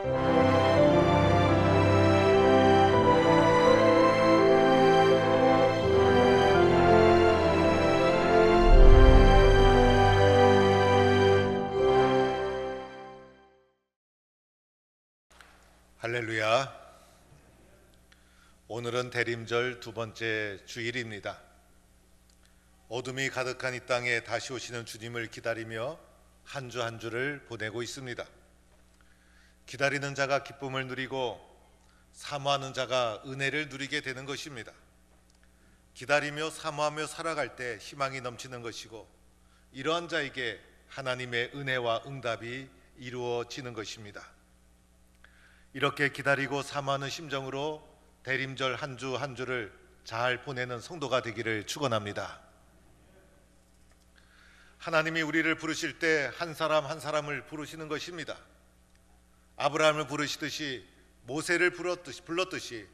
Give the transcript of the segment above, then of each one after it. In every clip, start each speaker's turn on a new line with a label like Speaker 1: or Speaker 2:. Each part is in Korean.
Speaker 1: 할렐루야. 오늘은 대림절 두 번째 주일입니다. 어둠이 가득한 이 땅에 다시 오시는 주님을 기다리며 한 주 한 주를 보내고 있습니다. 기다리는 자가 기쁨을 누리고 사모하는 자가 은혜를 누리게 되는 것입니다. 기다리며 사모하며 살아갈 때 희망이 넘치는 것이고, 이러한 자에게 하나님의 은혜와 응답이 이루어지는 것입니다. 이렇게 기다리고 사모하는 심정으로 대림절 한 주 한 주를 잘 보내는 성도가 되기를 축원합니다. 하나님이 우리를 부르실 때 한 사람 한 사람을 부르시는 것입니다. 아브라함을 부르시듯이, 모세를 불렀듯이,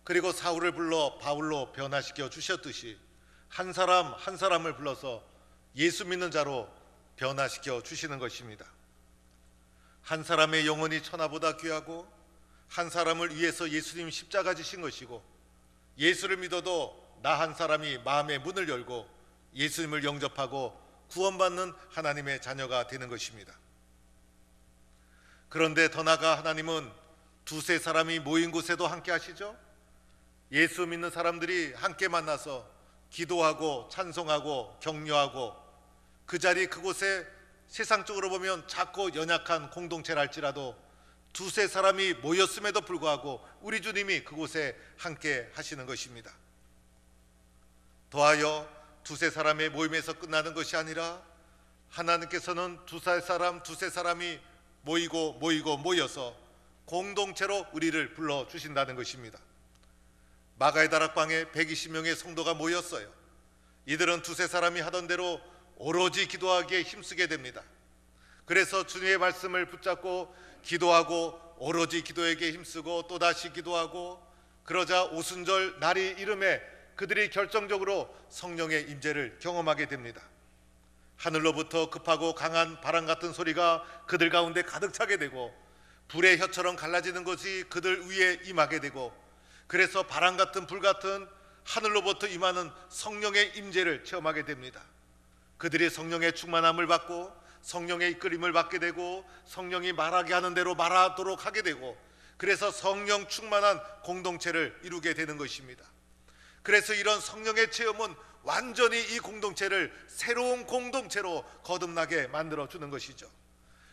Speaker 1: 그리고 사울을 불러 바울로 변화시켜 주셨듯이 한 사람 한 사람을 불러서 예수 믿는 자로 변화시켜 주시는 것입니다. 한 사람의 영혼이 천하보다 귀하고, 한 사람을 위해서 예수님 십자가 지신 것이고, 예수를 믿어도 나 한 사람이 마음의 문을 열고 예수님을 영접하고 구원받는 하나님의 자녀가 되는 것입니다. 그런데 더 나아가 하나님은 두세 사람이 모인 곳에도 함께 하시죠. 예수 믿는 사람들이 함께 만나서 기도하고 찬송하고 격려하고, 그 자리 그곳에 세상적으로 보면 작고 연약한 공동체랄지라도 두세 사람이 모였음에도 불구하고 우리 주님이 그곳에 함께 하시는 것입니다. 더하여 두세 사람의 모임에서 끝나는 것이 아니라 하나님께서는 두세 사람이 모여서 공동체로 우리를 불러주신다는 것입니다. 마가의 다락방에 120명의 성도가 모였어요. 이들은 두세 사람이 하던 대로 오로지 기도하기에 힘쓰게 됩니다. 그래서 주님의 말씀을 붙잡고 기도하고 오로지 기도에게 힘쓰고 또다시 기도하고, 그러자 오순절 날이 이름에 그들이 결정적으로 성령의 임재를 경험하게 됩니다. 하늘로부터 급하고 강한 바람 같은 소리가 그들 가운데 가득 차게 되고, 불의 혀처럼 갈라지는 것이 그들 위에 임하게 되고, 그래서 바람 같은 불 같은 하늘로부터 임하는 성령의 임재를 체험하게 됩니다. 그들이 성령의 충만함을 받고 성령의 이끌림을 받게 되고, 성령이 말하게 하는 대로 말하도록 하게 되고, 그래서 성령 충만한 공동체를 이루게 되는 것입니다. 그래서 이런 성령의 체험은 완전히 이 공동체를 새로운 공동체로 거듭나게 만들어 주는 것이죠.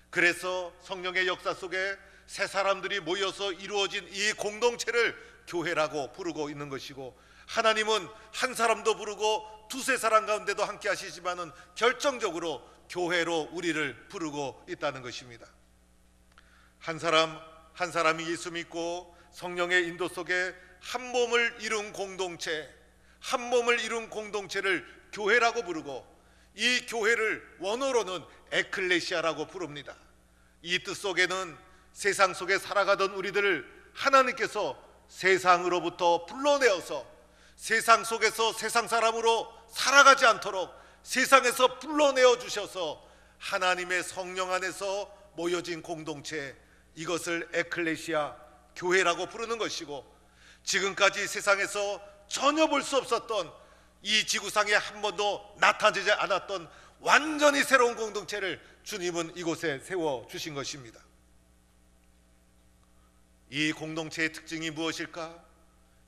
Speaker 1: 그래서 성령의 역사 속에 새 사람들이 모여서 이루어진 이 공동체를 교회라고 부르고 있는 것이고, 하나님은 한 사람도 부르고 두세 사람 가운데도 함께 하시지만은 결정적으로 교회로 우리를 부르고 있다는 것입니다. 한 사람이 예수 믿고 성령의 인도 속에 한 몸을 이룬 공동체, 한 몸을 이룬 공동체를 교회라고 부르고, 이 교회를 원어로는 에클레시아라고 부릅니다. 이 뜻 속에는 세상 속에 살아가던 우리들을 하나님께서 세상으로부터 불러내어서 세상 속에서 세상 사람으로 살아가지 않도록 세상에서 불러내어 주셔서 하나님의 성령 안에서 모여진 공동체, 이것을 에클레시아, 교회라고 부르는 것이고, 지금까지 세상에서 전혀 볼 수 없었던, 이 지구상에 한 번도 나타나지 않았던 완전히 새로운 공동체를 주님은 이곳에 세워주신 것입니다. 이 공동체의 특징이 무엇일까?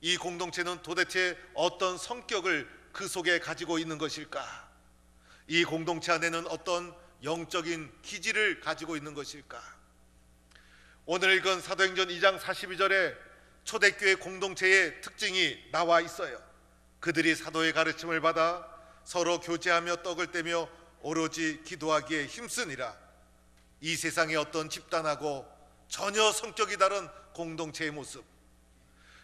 Speaker 1: 이 공동체는 도대체 어떤 성격을 그 속에 가지고 있는 것일까? 이 공동체 안에는 어떤 영적인 기질을 가지고 있는 것일까? 오늘 읽은 사도행전 2장 42절에 초대교회 공동체의 특징이 나와 있어요. 그들이 사도의 가르침을 받아 서로 교제하며 떡을 떼며 오로지 기도하기에 힘쓰니라. 이 세상의 어떤 집단하고 전혀 성격이 다른 공동체의 모습.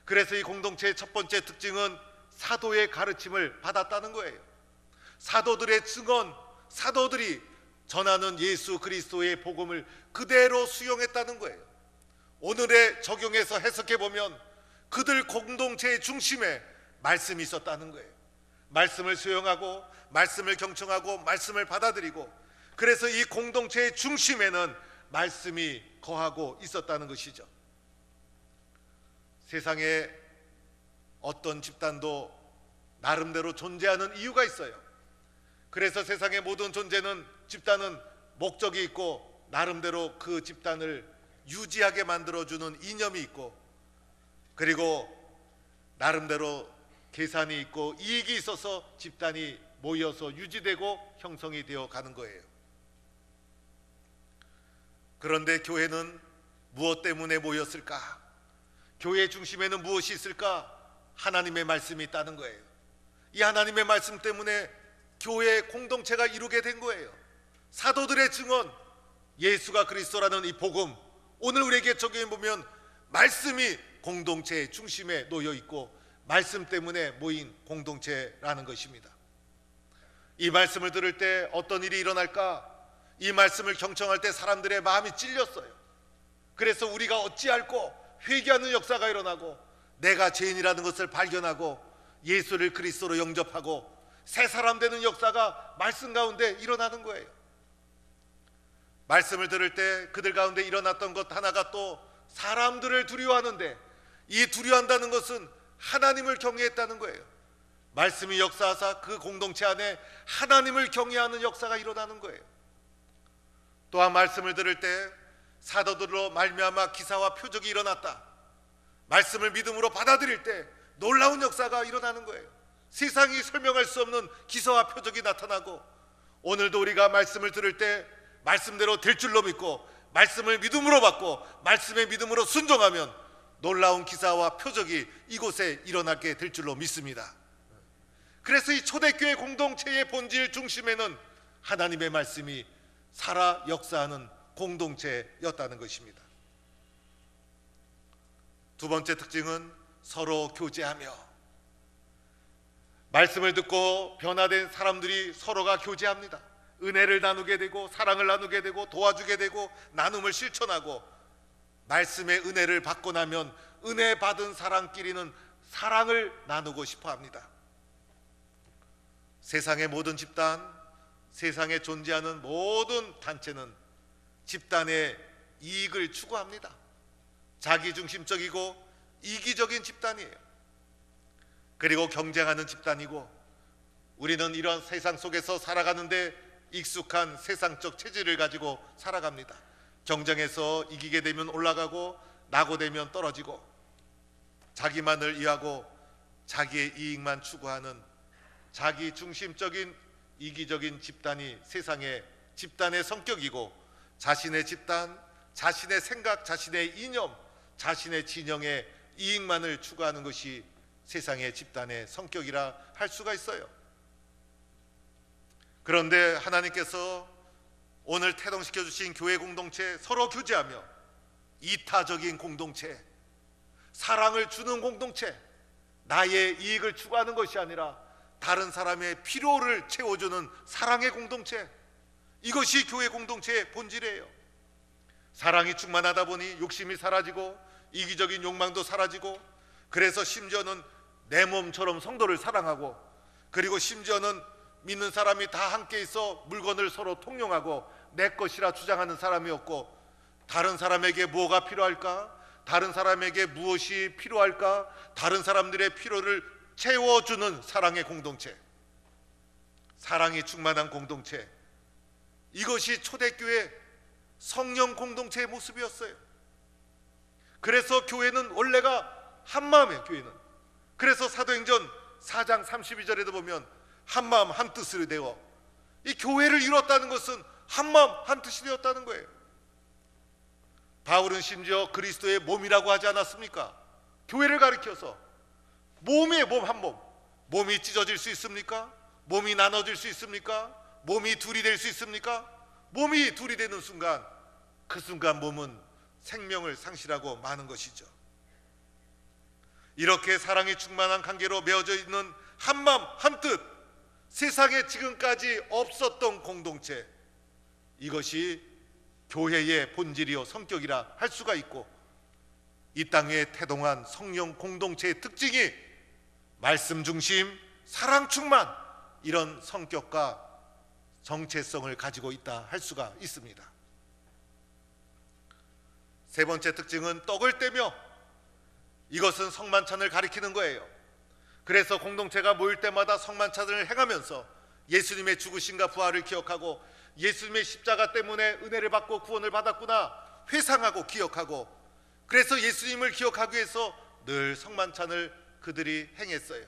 Speaker 1: 그래서 이 공동체의 첫 번째 특징은 사도의 가르침을 받았다는 거예요. 사도들의 증언, 사도들이 전하는 예수 그리스도의 복음을 그대로 수용했다는 거예요. 오늘의 적용해서 해석해 보면 그들 공동체의 중심에 말씀이 있었다는 거예요. 말씀을 수용하고 말씀을 경청하고 말씀을 받아들이고, 그래서 이 공동체의 중심에는 말씀이 거하고 있었다는 것이죠. 세상에 어떤 집단도 나름대로 존재하는 이유가 있어요. 그래서 세상의 모든 존재는, 집단은 목적이 있고 나름대로 그 집단을 유지하게 만들어주는 이념이 있고, 그리고 나름대로 계산이 있고 이익이 있어서 집단이 모여서 유지되고 형성이 되어 가는 거예요. 그런데 교회는 무엇 때문에 모였을까? 교회 중심에는 무엇이 있을까? 하나님의 말씀이 있다는 거예요. 이 하나님의 말씀 때문에 교회 공동체가 이루게 된 거예요. 사도들의 증언, 예수가 그리스도라는 이 복음, 오늘 우리에게 적용해 보면 말씀이 공동체의 중심에 놓여 있고 말씀 때문에 모인 공동체라는 것입니다. 이 말씀을 들을 때 어떤 일이 일어날까? 이 말씀을 경청할 때 사람들의 마음이 찔렸어요. 그래서 우리가 어찌할꼬 회개하는 역사가 일어나고, 내가 죄인이라는 것을 발견하고 예수를 그리스도로 영접하고 새 사람 되는 역사가 말씀 가운데 일어나는 거예요. 말씀을 들을 때 그들 가운데 일어났던 것 하나가 또 사람들을 두려워하는데, 이 두려워한다는 것은 하나님을 경외했다는 거예요. 말씀이 역사하사 그 공동체 안에 하나님을 경외하는 역사가 일어나는 거예요. 또한 말씀을 들을 때 사도들로 말미암아 기사와 표적이 일어났다. 말씀을 믿음으로 받아들일 때 놀라운 역사가 일어나는 거예요. 세상이 설명할 수 없는 기사와 표적이 나타나고, 오늘도 우리가 말씀을 들을 때 말씀대로 될 줄로 믿고 말씀을 믿음으로 받고 말씀의 믿음으로 순종하면 놀라운 기사와 표적이 이곳에 일어나게 될 줄로 믿습니다. 그래서 이 초대교회 공동체의 본질 중심에는 하나님의 말씀이 살아 역사하는 공동체였다는 것입니다. 두 번째 특징은 서로 교제하며, 말씀을 듣고 변화된 사람들이 서로가 교제합니다. 은혜를 나누게 되고 사랑을 나누게 되고 도와주게 되고 나눔을 실천하고, 말씀의 은혜를 받고 나면 은혜 받은 사람끼리는 사랑을 나누고 싶어 합니다. 세상의 모든 집단, 세상에 존재하는 모든 단체는 집단의 이익을 추구합니다. 자기중심적이고 이기적인 집단이에요. 그리고 경쟁하는 집단이고, 우리는 이런 세상 속에서 살아가는데 익숙한 세상적 체질을 가지고 살아갑니다. 경쟁에서 이기게 되면 올라가고 낙오되면 떨어지고, 자기만을 위하고 자기의 이익만 추구하는 자기중심적인 이기적인 집단이 세상의 집단의 성격이고, 자신의 집단, 자신의 생각, 자신의 이념, 자신의 진영의 이익만을 추구하는 것이 세상의 집단의 성격이라 할 수가 있어요. 그런데 하나님께서 오늘 태동시켜 주신 교회 공동체, 서로 교제하며 이타적인 공동체, 사랑을 주는 공동체, 나의 이익을 추구하는 것이 아니라 다른 사람의 필요를 채워주는 사랑의 공동체, 이것이 교회 공동체의 본질이에요. 사랑이 충만하다 보니 욕심이 사라지고 이기적인 욕망도 사라지고, 그래서 심지어는 내 몸처럼 성도를 사랑하고, 그리고 심지어는 믿는 사람이 다 함께 있어 물건을 서로 통용하고 내 것이라 주장하는 사람이 없고, 다른 사람에게 뭐가 필요할까? 다른 사람에게 무엇이 필요할까? 다른 사람들의 필요를 채워주는 사랑의 공동체, 사랑이 충만한 공동체, 이것이 초대교회 성령 공동체의 모습이었어요. 그래서 교회는 원래가 한마음이에요. 교회는. 그래서 사도행전 4장 32절에도 보면 한마음 한뜻으로 되어, 이 교회를 이뤘다는 것은 한마음 한뜻이 되었다는 거예요. 바울은 심지어 그리스도의 몸이라고 하지 않았습니까? 교회를 가리켜서 몸이에요. 몸 한 몸. 몸이 찢어질 수 있습니까? 몸이 나눠질 수 있습니까? 몸이 둘이 될 수 있습니까? 몸이 둘이 되는 순간, 그 순간 몸은 생명을 상실하고 마는 것이죠. 이렇게 사랑이 충만한 관계로 맺어져 있는 한마음 한뜻, 세상에 지금까지 없었던 공동체, 이것이 교회의 본질이요 성격이라 할 수가 있고, 이 땅에 태동한 성령 공동체의 특징이 말씀 중심, 사랑 충만, 이런 성격과 정체성을 가지고 있다 할 수가 있습니다. 세 번째 특징은 떡을 떼며, 이것은 성만찬을 가리키는 거예요. 그래서 공동체가 모일 때마다 성만찬을 행하면서 예수님의 죽으심과 부활을 기억하고 예수님의 십자가 때문에 은혜를 받고 구원을 받았구나 회상하고 기억하고, 그래서 예수님을 기억하기 위해서 늘 성만찬을 그들이 행했어요.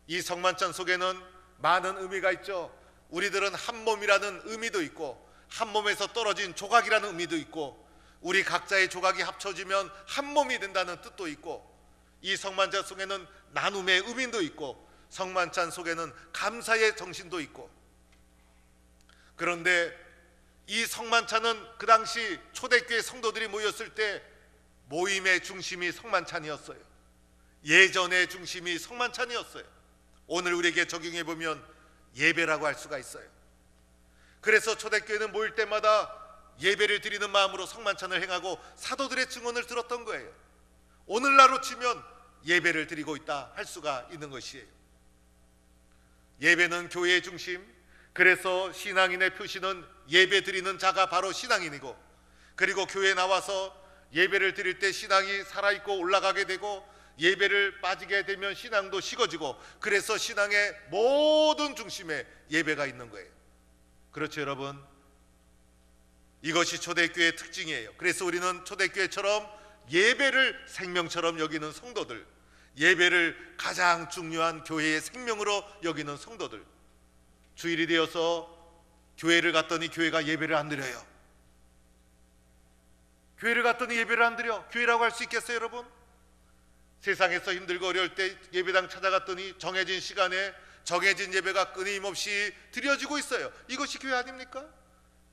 Speaker 1: 이 성만찬 속에는 많은 의미가 있죠. 우리들은 한 몸이라는 의미도 있고, 한 몸에서 떨어진 조각이라는 의미도 있고, 우리 각자의 조각이 합쳐지면 한 몸이 된다는 뜻도 있고, 이 성만찬 속에는 나눔의 의미도 있고, 성만찬 속에는 감사의 정신도 있고. 그런데 이 성만찬은 그 당시 초대교회 성도들이 모였을 때 모임의 중심이 성만찬이었어요. 예전의 중심이 성만찬이었어요. 오늘 우리에게 적용해 보면 예배라고 할 수가 있어요. 그래서 초대교회는 모일 때마다 예배를 드리는 마음으로 성만찬을 행하고 사도들의 증언을 들었던 거예요. 오늘날로 치면 예배를 드리고 있다 할 수가 있는 것이에요. 예배는 교회의 중심, 그래서 신앙인의 표시는 예배 드리는 자가 바로 신앙인이고, 그리고 교회에 나와서 예배를 드릴 때 신앙이 살아있고 올라가게 되고, 예배를 빠지게 되면 신앙도 식어지고, 그래서 신앙의 모든 중심에 예배가 있는 거예요. 그렇죠 여러분? 이것이 초대교회의 특징이에요. 그래서 우리는 초대교회처럼 예배를 생명처럼 여기는 성도들, 예배를 가장 중요한 교회의 생명으로 여기는 성도들. 주일이 되어서 교회를 갔더니 교회가 예배를 안 드려요. 교회를 갔더니 예배를 안 드려. 교회라고 할 수 있겠어요 여러분? 세상에서 힘들고 어려울 때 예배당 찾아갔더니 정해진 시간에 정해진 예배가 끊임없이 드려지고 있어요. 이것이 교회 아닙니까?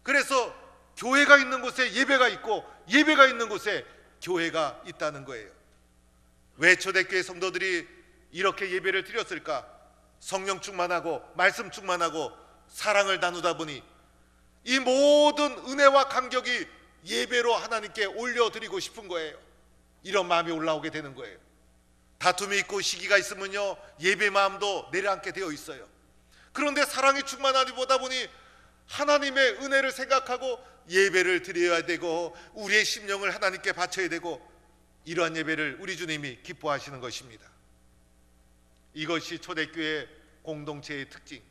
Speaker 1: 그래서 교회가 있는 곳에 예배가 있고, 예배가 있는 곳에 교회가 있다는 거예요. 왜 초대교회 성도들이 이렇게 예배를 드렸을까? 성령 충만하고 말씀 충만하고 사랑을 나누다 보니 이 모든 은혜와 감격이 예배로 하나님께 올려드리고 싶은 거예요. 이런 마음이 올라오게 되는 거예요. 다툼이 있고 시기가 있으면요 예배 마음도 내려앉게 되어 있어요. 그런데 사랑이 충만하니 보다 보니 하나님의 은혜를 생각하고 예배를 드려야 되고, 우리의 심령을 하나님께 바쳐야 되고, 이러한 예배를 우리 주님이 기뻐하시는 것입니다. 이것이 초대교회 공동체의 특징.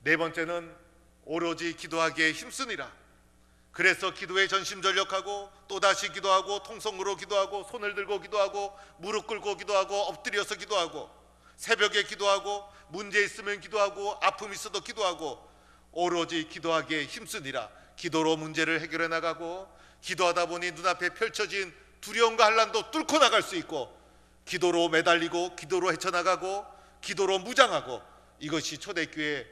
Speaker 1: 네 번째는 오로지 기도하기에 힘쓰니라. 그래서 기도에 전심전력하고 또다시 기도하고 통성으로 기도하고 손을 들고 기도하고 무릎 꿇고 기도하고 엎드려서 기도하고 새벽에 기도하고 문제 있으면 기도하고 아픔 있어도 기도하고 오로지 기도하기에 힘쓰니라. 기도로 문제를 해결해 나가고, 기도하다 보니 눈앞에 펼쳐진 두려움과 환난도 뚫고 나갈 수 있고, 기도로 매달리고 기도로 헤쳐나가고 기도로 무장하고, 이것이 초대교회의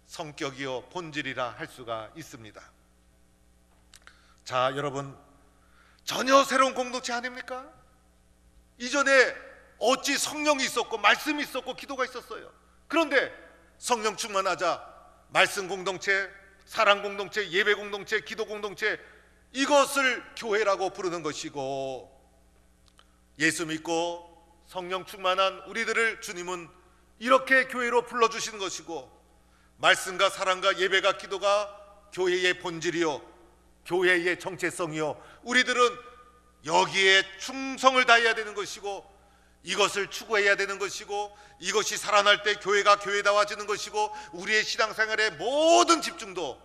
Speaker 1: 성격이요 본질이라 할 수가 있습니다. 자 여러분, 전혀 새로운 공동체 아닙니까? 이전에 어찌 성령이 있었고 말씀이 있었고 기도가 있었어요. 그런데 성령 충만하자 말씀 공동체, 사랑 공동체, 예배 공동체, 기도 공동체, 이것을 교회라고 부르는 것이고, 예수 믿고 성령 충만한 우리들을 주님은 이렇게 교회로 불러주시는 것이고, 말씀과 사랑과 예배가 기도가 교회의 본질이요 교회의 정체성이요, 우리들은 여기에 충성을 다해야 되는 것이고, 이것을 추구해야 되는 것이고, 이것이 살아날 때 교회가 교회다워지는 것이고, 우리의 신앙생활의 모든 집중도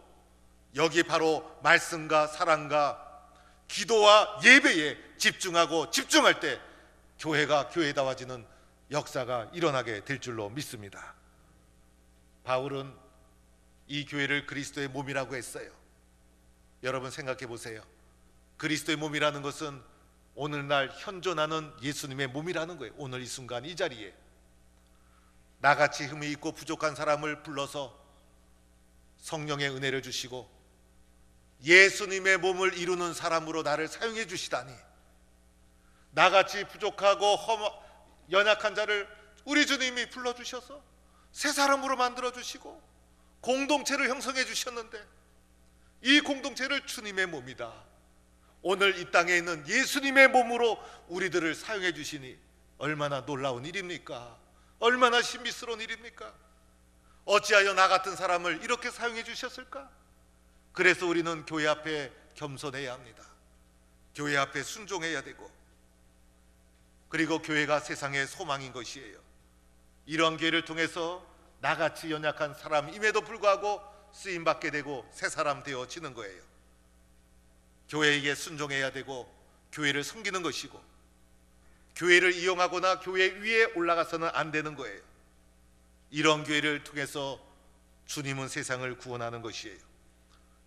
Speaker 1: 여기 바로 말씀과 사랑과 기도와 예배에 집중하고 집중할 때 교회가 교회다워지는 역사가 일어나게 될 줄로 믿습니다. 바울은 이 교회를 그리스도의 몸이라고 했어요. 여러분 생각해 보세요. 그리스도의 몸이라는 것은 오늘날 현존하는 예수님의 몸이라는 거예요. 오늘 이 순간 이 자리에 나같이 흠이 있고 부족한 사람을 불러서 성령의 은혜를 주시고 예수님의 몸을 이루는 사람으로 나를 사용해 주시다니, 나같이 부족하고 연약한 자를 우리 주님이 불러주셔서 새 사람으로 만들어 주시고 공동체를 형성해 주셨는데, 이 공동체를 주님의 몸이다, 오늘 이 땅에 있는 예수님의 몸으로 우리들을 사용해 주시니 얼마나 놀라운 일입니까? 얼마나 신비스러운 일입니까? 어찌하여 나 같은 사람을 이렇게 사용해 주셨을까? 그래서 우리는 교회 앞에 겸손해야 합니다. 교회 앞에 순종해야 되고, 그리고 교회가 세상의 소망인 것이에요. 이런 교회를 통해서 나같이 연약한 사람임에도 불구하고 쓰임받게 되고 새 사람 되어지는 거예요. 교회에게 순종해야 되고 교회를 섬기는 것이고, 교회를 이용하거나 교회 위에 올라가서는 안 되는 거예요. 이런 교회를 통해서 주님은 세상을 구원하는 것이에요.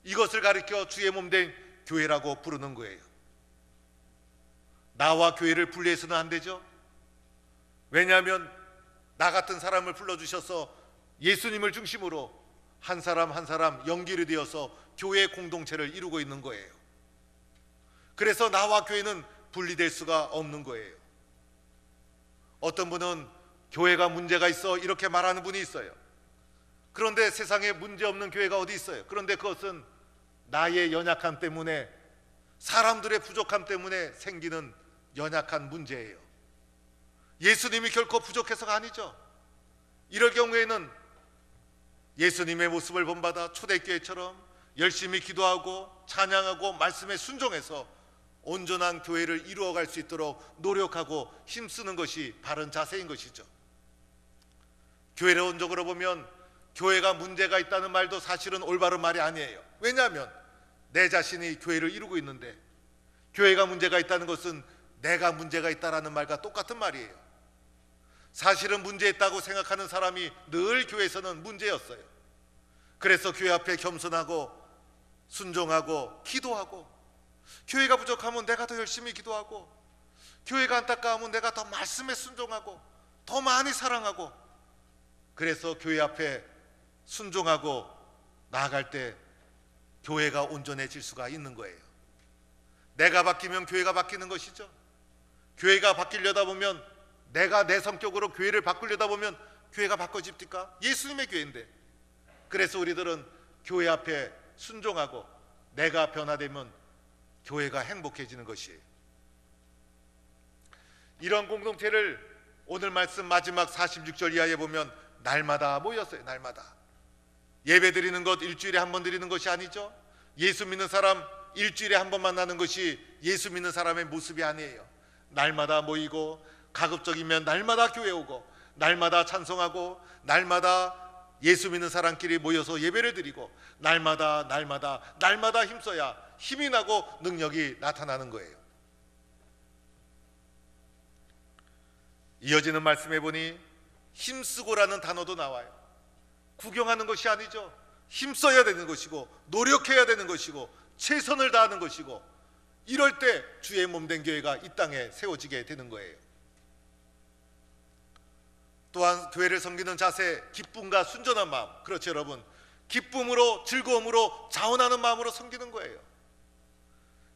Speaker 1: 이것을 가리켜 주의 몸된 교회라고 부르는 거예요. 나와 교회를 분리해서는 안 되죠. 왜냐하면 나 같은 사람을 불러주셔서 예수님을 중심으로 한 사람 한 사람 연결이 되어서 교회 공동체를 이루고 있는 거예요. 그래서 나와 교회는 분리될 수가 없는 거예요. 어떤 분은 교회가 문제가 있어 이렇게 말하는 분이 있어요. 그런데 세상에 문제없는 교회가 어디 있어요? 그런데 그것은 나의 연약함 때문에, 사람들의 부족함 때문에 생기는 연약한 문제예요. 예수님이 결코 부족해서가 아니죠. 이럴 경우에는 예수님의 모습을 본받아 초대교회처럼 열심히 기도하고 찬양하고 말씀에 순종해서 온전한 교회를 이루어갈 수 있도록 노력하고 힘쓰는 것이 바른 자세인 것이죠. 교회론적으로 보면 교회가 문제가 있다는 말도 사실은 올바른 말이 아니에요. 왜냐하면 내 자신이 교회를 이루고 있는데, 교회가 문제가 있다는 것은 내가 문제가 있다라는 말과 똑같은 말이에요. 사실은 문제 있다고 생각하는 사람이 늘 교회에서는 문제였어요. 그래서 교회 앞에 겸손하고 순종하고 기도하고, 교회가 부족하면 내가 더 열심히 기도하고, 교회가 안타까우면 내가 더 말씀에 순종하고 더 많이 사랑하고, 그래서 교회 앞에 순종하고 나아갈 때 교회가 온전해질 수가 있는 거예요. 내가 바뀌면 교회가 바뀌는 것이죠. 교회가 바뀌려다 보면, 내가 내 성격으로 교회를 바꾸려다 보면 교회가 바꿔집니까? 예수님의 교회인데. 그래서 우리들은 교회 앞에 순종하고 내가 변화되면 교회가 행복해지는 것이에요. 이런 공동체를 오늘 말씀 마지막 46절 이하에 보면 날마다 모였어요. 날마다 예배 드리는 것 일주일에 한 번 드리는 것이 아니죠. 예수 믿는 사람 일주일에 한 번 만나는 것이 예수 믿는 사람의 모습이 아니에요. 날마다 모이고, 가급적이면 날마다 교회 오고, 날마다 찬송하고, 날마다 예수 믿는 사람끼리 모여서 예배를 드리고, 날마다 힘써야 힘이 나고 능력이 나타나는 거예요. 이어지는 말씀해 보니 힘쓰고라는 단어도 나와요. 구경하는 것이 아니죠. 힘써야 되는 것이고, 노력해야 되는 것이고, 최선을 다하는 것이고, 이럴 때 주의 몸된 교회가 이 땅에 세워지게 되는 거예요. 또한 교회를 섬기는 자세, 기쁨과 순전한 마음, 그렇죠 여러분. 기쁨으로, 즐거움으로, 자원하는 마음으로 섬기는 거예요.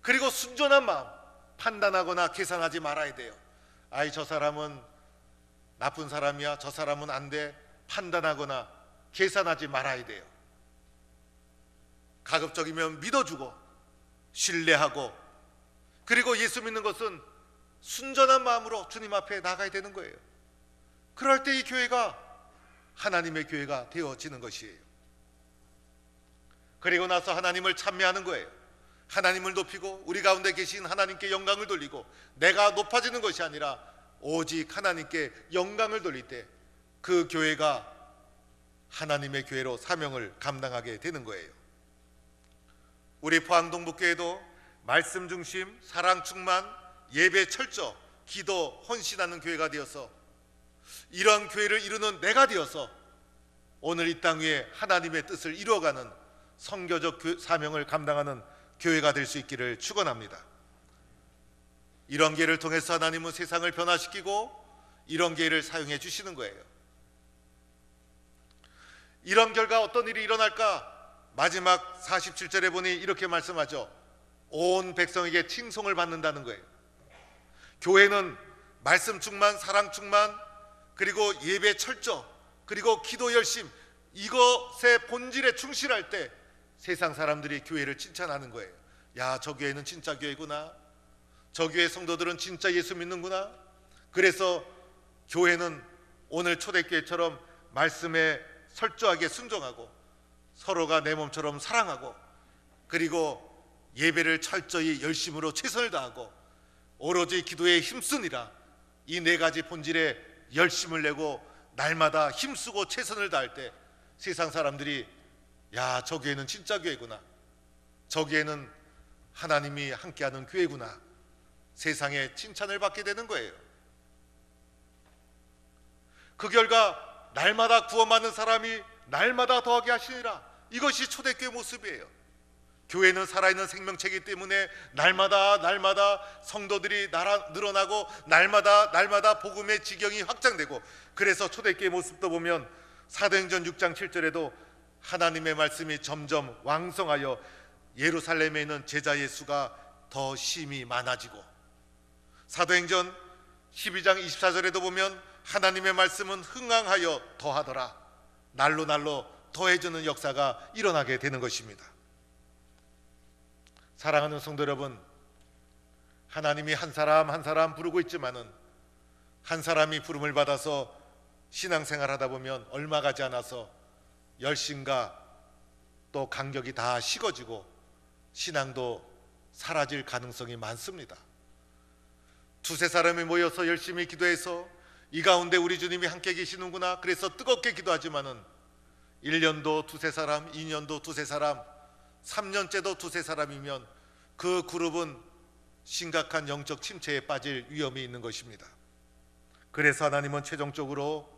Speaker 1: 그리고 순전한 마음, 판단하거나 계산하지 말아야 돼요. 아이, 저 사람은 나쁜 사람이야, 저 사람은 안 돼, 판단하거나 계산하지 말아야 돼요. 가급적이면 믿어주고 신뢰하고, 그리고 예수 믿는 것은 순전한 마음으로 주님 앞에 나가야 되는 거예요. 그럴 때 이 교회가 하나님의 교회가 되어지는 것이에요. 그리고 나서 하나님을 찬미하는 거예요. 하나님을 높이고 우리 가운데 계신 하나님께 영광을 돌리고, 내가 높아지는 것이 아니라 오직 하나님께 영광을 돌릴 때 그 교회가 하나님의 교회로 사명을 감당하게 되는 거예요. 우리 포항동북교회도 말씀 중심, 사랑 충만, 예배 철저, 기도 헌신하는 교회가 되어서, 이런 교회를 이루는 내가 되어서 오늘 이 땅 위에 하나님의 뜻을 이루어가는 선교적 사명을 감당하는 교회가 될 수 있기를 축원합니다. 이런 교회를 통해서 하나님은 세상을 변화시키고 이런 교회를 사용해 주시는 거예요. 이런 결과 어떤 일이 일어날까? 마지막 47절에 보니 이렇게 말씀하죠. 온 백성에게 칭송을 받는다는 거예요. 교회는 말씀 충만, 사랑 충만, 그리고 예배 철저, 그리고 기도 열심, 이것의 본질에 충실할 때 세상 사람들이 교회를 칭찬하는 거예요. 야, 저 교회는 진짜 교회구나, 저 교회 성도들은 진짜 예수 믿는구나. 그래서 교회는 오늘 초대교회처럼 말씀에 철저하게 순종하고, 서로가 내 몸처럼 사랑하고, 그리고 예배를 철저히 열심으로 최선을 다하고 오로지 기도에 힘쓰니라, 이 네 가지 본질에 열심을 내고 날마다 힘쓰고 최선을 다할 때 세상 사람들이 야, 저 교회는 진짜 교회구나, 저 교회는 하나님이 함께하는 교회구나, 세상에 칭찬을 받게 되는 거예요. 그 결과 날마다 구원받는 사람이 날마다 더하게 하시니라, 이것이 초대교회 모습이에요. 교회는 살아있는 생명체이기 때문에 날마다 성도들이 늘어나고 날마다 복음의 지경이 확장되고, 그래서 초대교회 모습도 보면 사도행전 6장 7절에도 하나님의 말씀이 점점 왕성하여 예루살렘에 있는 제자 예수가 더 심히 많아지고, 사도행전 12장 24절에도 보면 하나님의 말씀은 흥왕하여 더하더라, 날로 더해지는 역사가 일어나게 되는 것입니다. 사랑하는 성도 여러분, 하나님이 한 사람 한 사람 부르고 있지만은 한 사람이 부름을 받아서 신앙생활 하다 보면 얼마 가지 않아서 열심과 또 간격이 다 식어지고 신앙도 사라질 가능성이 많습니다. 두세 사람이 모여서 열심히 기도해서 이 가운데 우리 주님이 함께 계시는구나, 그래서 뜨겁게 기도하지만은 1년도 두세 사람, 2년도 두세 사람, 3년째도 두세 사람이면 그 그룹은 심각한 영적 침체에 빠질 위험이 있는 것입니다. 그래서 하나님은 최종적으로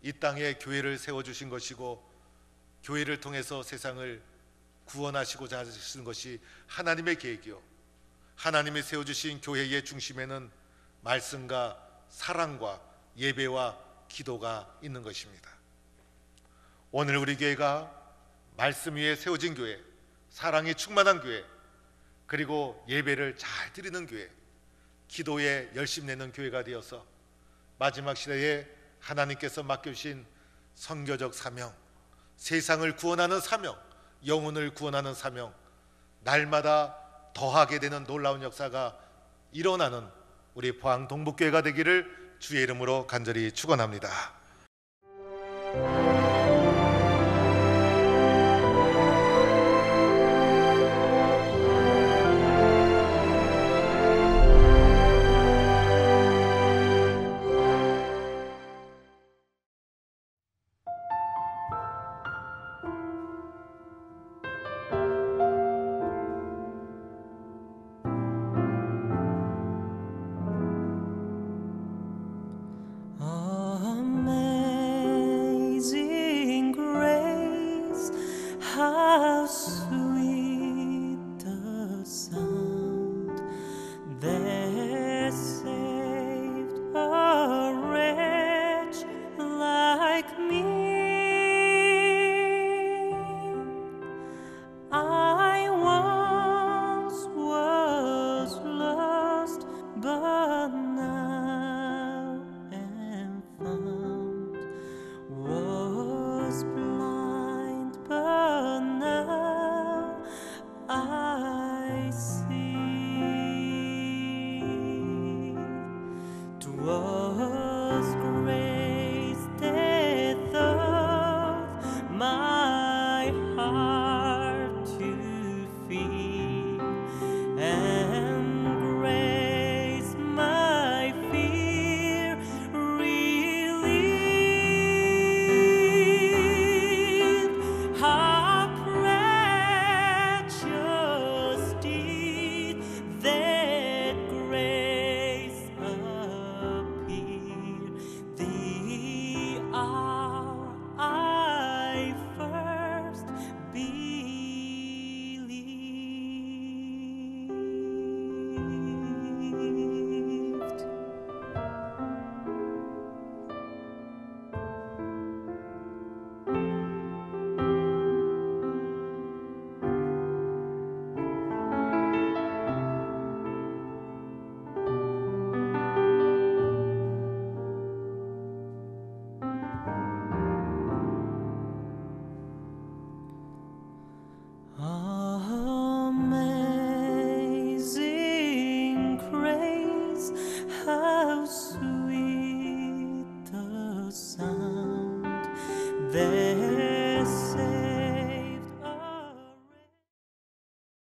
Speaker 1: 이 땅에 교회를 세워주신 것이고, 교회를 통해서 세상을 구원하시고자 하시는 것이 하나님의 계획이요, 하나님이 세워주신 교회의 중심에는 말씀과 사랑과 예배와 기도가 있는 것입니다. 오늘 우리 교회가 말씀 위에 세워진 교회, 사랑이 충만한 교회, 그리고 예배를 잘 드리는 교회, 기도에 열심 내는 교회가 되어서 마지막 시대에 하나님께서 맡겨주신 선교적 사명, 세상을 구원하는 사명, 영혼을 구원하는 사명, 날마다 더하게 되는 놀라운 역사가 일어나는 우리 포항 동북교회가 되기를 주의 이름으로 간절히 축원합니다.